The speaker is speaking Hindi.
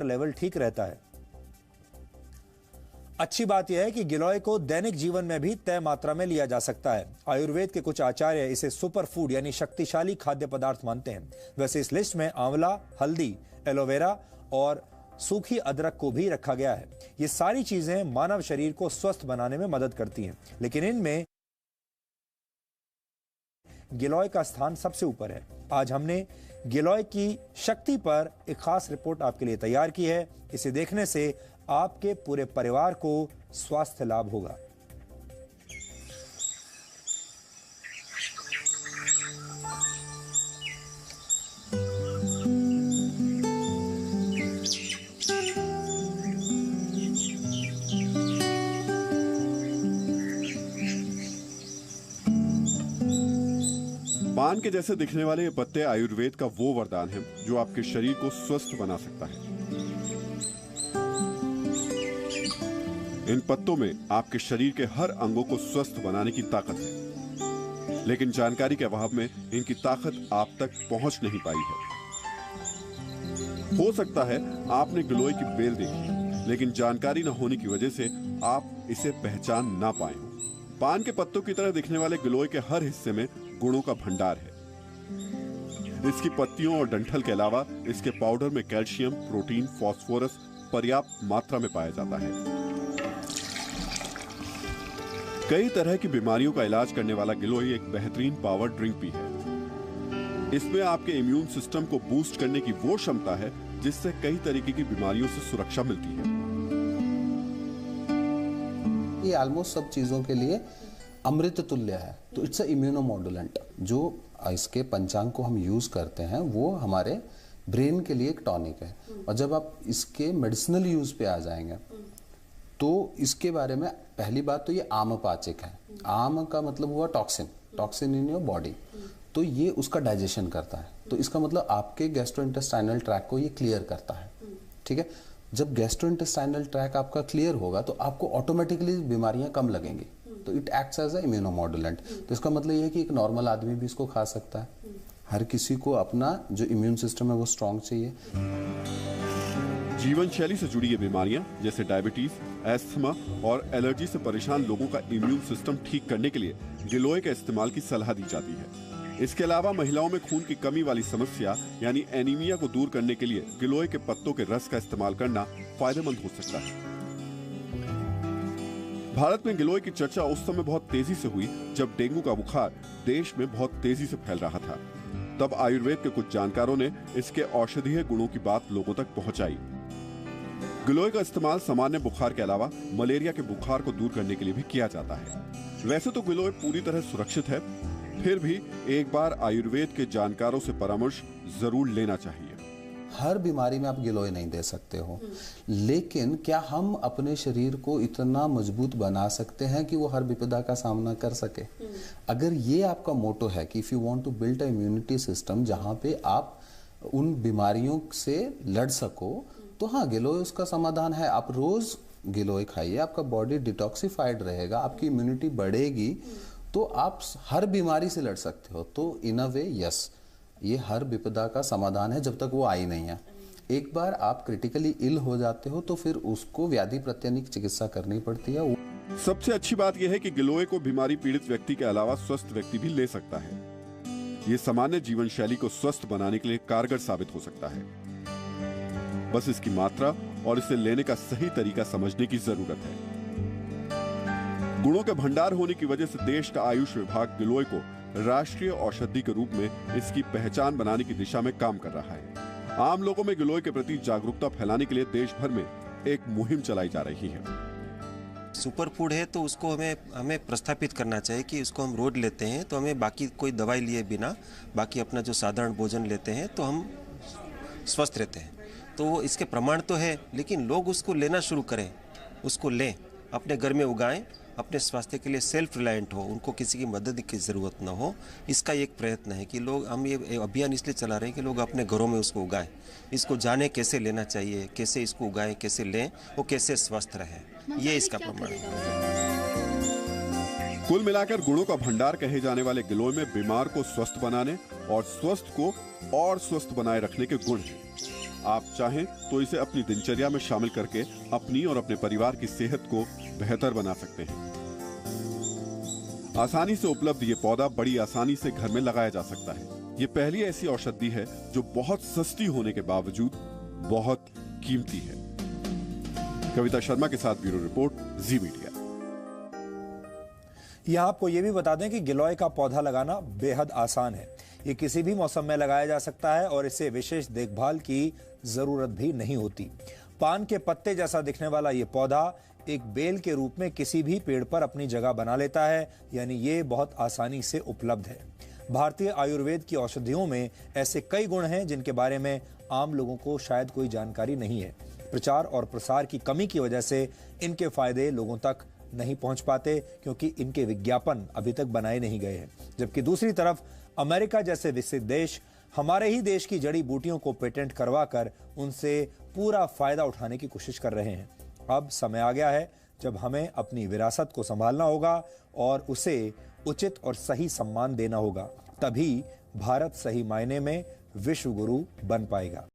लेवल ठीक रहता है। अच्छी बात यह है कि गिलोय को दैनिक जीवन में भी तय मात्रा में लिया जा सकता है। आयुर्वेद के कुछ आचार्य इसे सुपर फूड यानी शक्तिशाली खाद्य पदार्थ मानते हैं। वैसे इस लिस्ट में आंवला, हल्दी, एलोवेरा और सूखी अदरक को भी रखा गया है। ये सारी चीजें मानव शरीर को स्वस्थ बनाने में मदद करती हैं, लेकिन इनमें गिलोय का स्थान सबसे ऊपर है। आज हमने गिलोय की शक्ति पर एक खास रिपोर्ट आपके लिए तैयार की है। इसे देखने से आपके पूरे परिवार को स्वास्थ्य लाभ होगा। पान के जैसे दिखने वाले ये पत्ते आयुर्वेद का वो वरदान है जो आपके शरीर को स्वस्थ बना सकता है। इन पत्तों में आपके शरीर के हर अंगों को स्वस्थ बनाने की ताकत है, लेकिन जानकारी के अभाव में इनकी ताकत आप तक पहुंच नहीं पाई है। हो सकता है आपने गिलोय की बेल देखी, लेकिन जानकारी न होने की वजह से आप इसे पहचान ना पाए हो। पान के पत्तों की तरह दिखने वाले गिलोय के हर हिस्से में गुणों का भंडार है। इसकी पत्तियों और डंठल के अलावा इसके पाउडर में कैल्शियम, प्रोटीन, फास्फोरस पर्याप्त मात्रा में पाया जाता है। कई तरह की बीमारियों का इलाज करने वाला गिलोय एक बेहतरीन पावर ड्रिंक भी है। इसमें आपके इम्यून सिस्टम को बूस्ट करने की वो क्षमता है जिससे कई तरीके की बीमारियों से सुरक्षा मिलती है। ये ऑलमोस्ट सब चीजों के लिए अमृत तुल्य है। तो इट्स अ इम्यूनोमॉड्यूलेंट। जो इसके पंचांग को हम यूज करते हैं वो हमारे ब्रेन के लिए एक टॉनिक है। और जब आप इसके मेडिसिनल यूज पे आ जाएंगे तो इसके बारे में पहली बात तो ये आमपाचक है। आम का मतलब हुआ टॉक्सिन इन योर बॉडी। तो ये उसका डाइजेशन करता है। तो इसका मतलब आपके गैस्ट्रोइंटेस्टाइनल ट्रैक को ये क्लियर करता है। ठीक है। जब गैस्ट्रोइंटेस्टाइनल ट्रैक आपका क्लियर होगा तो आपको ऑटोमेटिकली बीमारियां कम लगेंगी। तो इट एक्ट्स एज अ इम्यूनोमॉड्यूलेंट। तो इसका मतलब ये है कि एक नॉर्मल आदमी भी इसको खा सकता है। हर किसी को अपना जो इम्यून सिस्टम है वो स्ट्रांग चाहिए। जीवन शैली से जुड़ी ये बीमारियां जैसे डायबिटीज, एस्थमा और एलर्जी से परेशान लोगों का इम्यून सिस्टम ठीक करने के लिए गिलोय के इस्तेमाल की सलाह दी जाती है। इसके अलावा महिलाओं में खून की कमी वाली समस्या यानी एनीमिया को दूर करने के लिए गिलोय के पत्तों के रस का इस्तेमाल करना फायदेमंद हो सकता है। भारत में गिलोय की चर्चा उस समय बहुत तेजी से हुई जब डेंगू का बुखार देश में बहुत तेजी से फैल रहा था। तब आयुर्वेद के कुछ जानकारों ने इसके औषधीय गुणों की बात लोगों तक पहुंचाई। गिलोय का इस्तेमाल सामान्य बुखार के अलावा मलेरिया के बुखार को दूर करने के लिए भी किया जाता है। वैसे तो गिलोय पूरी तरह सुरक्षित है, फिर भी एक बार आयुर्वेद के जानकारों से परामर्श जरूर लेना चाहिए। हर बीमारी में आप गिलोय नहीं दे सकते हो, लेकिन क्या हम अपने शरीर को इतना मजबूत बना सकते हैं कि वो हर विपदा का सामना कर सके? अगर ये आपका मोटो है कि if you want to build a immunity system जहां पे आप उन बीमारियों से लड़ सको, तो हाँ, गिलोय उसका समाधान है। आप रोज गिलोय खाइए, आपका बॉडी डिटॉक्सिफाइड रहेगा, आपकी इम्यूनिटी बढ़ेगी, तो आप हर बीमारी से लड़ सकते हो। तो इन अ वे यस, ये हर विपदा का समाधान है जब तक वो आई नहीं है। एक बार आप क्रिटिकली इल हो जाते हो तो फिर उसको व्याधि प्रत्यानिक चिकित्सा करनी पड़ती है। सबसे अच्छी बात यह है कि गिलोय को बीमारी पीड़ित व्यक्ति के अलावा स्वस्थ व्यक्ति भी ले सकता है। ये सामान्य जीवन शैली को स्वस्थ बनाने के लिए कारगर साबित हो सकता है। बस इसकी मात्रा और इसे लेने का सही तरीका समझने की जरूरत है। गुणों के भंडार होने की वजह से देश का आयुष विभाग गिलोय को राष्ट्रीय औषधि के रूप में इसकी पहचान बनाने की दिशा में काम कर रहा है। आम लोगों में गिलोय के प्रति जागरूकता फैलाने के लिए देश भर में एक मुहिम चलाई जा रही है। सुपर फूड है तो उसको हमें प्रस्थापित करना चाहिए कि उसको हम रोज लेते हैं तो हमें बाकी कोई दवाई लिए बिना बाकी अपना जो साधारण भोजन लेते हैं तो हम स्वस्थ रहते हैं। तो इसके प्रमाण तो है, लेकिन लोग उसको लेना शुरू करें, उसको लें, अपने घर में उगाएं, अपने स्वास्थ्य के लिए सेल्फ रिलायंट हो, उनको किसी की मदद की ज़रूरत ना हो। इसका एक प्रयत्न है कि लोग, हम ये अभियान इसलिए चला रहे हैं कि लोग अपने घरों में उसको उगाएं, इसको जाने कैसे लेना चाहिए, कैसे इसको उगाएं, कैसे लें, वो कैसे स्वस्थ रहें, ये इसका प्रमाण है। कुल मिलाकर गुणों का भंडार कहे जाने वाले गिलोय में बीमार को स्वस्थ बनाने और स्वस्थ को और स्वस्थ बनाए रखने के गुण हैं। आप चाहें तो इसे अपनी दिनचर्या में शामिल करके अपनी और अपने परिवार की सेहत को बेहतर बना सकते हैं। आसानी से उपलब्ध ये पौधा बड़ी आसानी से घर में लगाया जा सकता है। ये पहली ऐसी औषधि है जो बहुत सस्ती होने के बावजूद बहुत कीमती है। कविता शर्मा के साथ ब्यूरो रिपोर्ट, जी मीडिया। यह आपको ये भी बता दें कि गिलोय का पौधा लगाना बेहद आसान है। ये किसी भी मौसम में लगाया जा सकता है और इसे विशेष देखभाल की जरूरत भी नहीं होती। पान के पत्ते जैसा दिखने वाला ये पौधा एक बेल के रूप में किसी भी पेड़ पर अपनी जगह बना लेता है, यानी ये बहुत आसानी से उपलब्ध है। भारतीय आयुर्वेद की औषधियों में ऐसे कई गुण हैं जिनके बारे में आम लोगों को शायद कोई जानकारी नहीं है। प्रचार और प्रसार की कमी की वजह से इनके फायदे लोगों तक नहीं पहुंच पाते, क्योंकि इनके विज्ञापन अभी तक बनाए नहीं गए हैं। जबकि दूसरी तरफ अमेरिका जैसे विकसित देश हमारे ही देश की जड़ी बूटियों को पेटेंट करवाकर उनसे पूरा फायदा उठाने की कोशिश कर रहे हैं। अब समय आ गया है जब हमें अपनी विरासत को संभालना होगा और उसे उचित और सही सम्मान देना होगा। तभी भारत सही मायने में विश्व गुरु बन पाएगा।